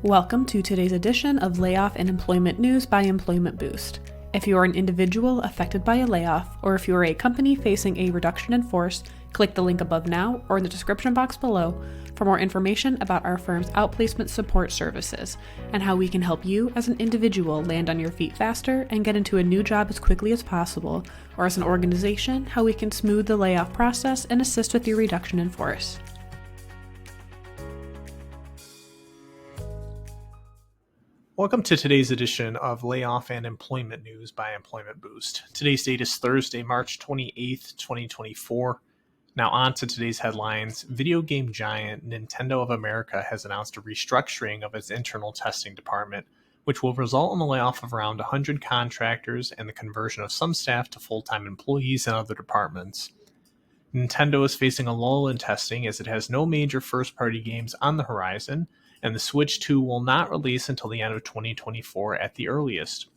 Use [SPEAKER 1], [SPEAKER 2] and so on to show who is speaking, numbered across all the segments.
[SPEAKER 1] Welcome to today's edition of Layoff and Employment News by Employment Boost. If you are an individual affected by a layoff, or if you are a company facing a reduction in force, click the link above now or in the description box below for more information about our firm's outplacement support services and how we can help you as an individual land on your feet faster and get into a new job as quickly as possible, or as an organization, how we can smooth the layoff process and assist with your reduction in force.
[SPEAKER 2] Welcome to today's edition of Layoff and Employment News by Employment Boost. Today's date is Thursday, March 28th, 2024. Now on to today's headlines. Video game giant Nintendo of America has announced a restructuring of its internal testing department, which will result in the layoff of around 100 contractors and the conversion of some staff to full-time employees in other departments. Nintendo is facing a lull in testing as it has no major first-party games on the horizon, and the Switch 2 will not release until the end of 2024 at the earliest.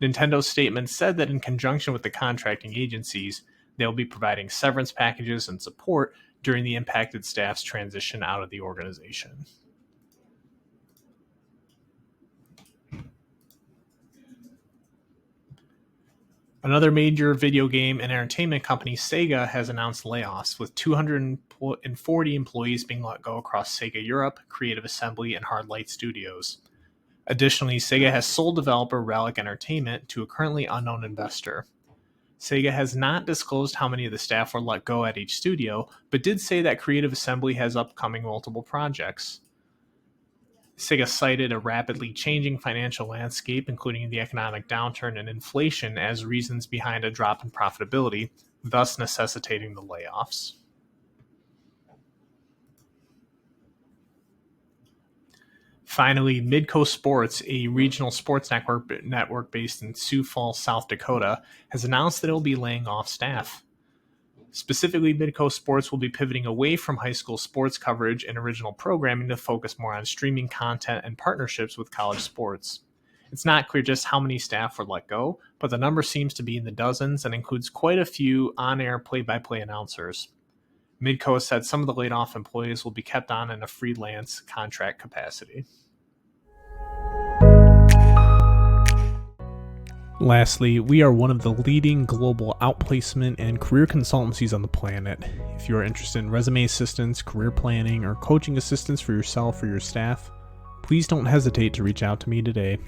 [SPEAKER 2] Nintendo's statement said that in conjunction with the contracting agencies, they'll be providing severance packages and support during the impacted staff's transition out of the organization. Another major video game and entertainment company, Sega, has announced layoffs, with 240 employees being let go across Sega Europe, Creative Assembly, and Hardlight studios. Additionally, Sega has sold developer Relic Entertainment to a currently unknown investor. Sega has not disclosed how many of the staff were let go at each studio, but did say that Creative Assembly has upcoming multiple projects. Sega cited a rapidly changing financial landscape, including the economic downturn and inflation, as reasons behind a drop in profitability, thus necessitating the layoffs. Finally, Midco Sports, a regional sports network based in Sioux Falls, South Dakota, has announced that it will be laying off staff. Specifically, Midco Sports will be pivoting away from high school sports coverage and original programming to focus more on streaming content and partnerships with college sports. It's not clear just how many staff were let go, but the number seems to be in the dozens and includes quite a few on-air play-by-play announcers. Midco has said some of the laid-off employees will be kept on in a freelance contract capacity. Lastly, we are one of the leading global outplacement and career consultancies on the planet. If you are interested in resume assistance, career planning, or coaching assistance for yourself or your staff, please don't hesitate to reach out to me today.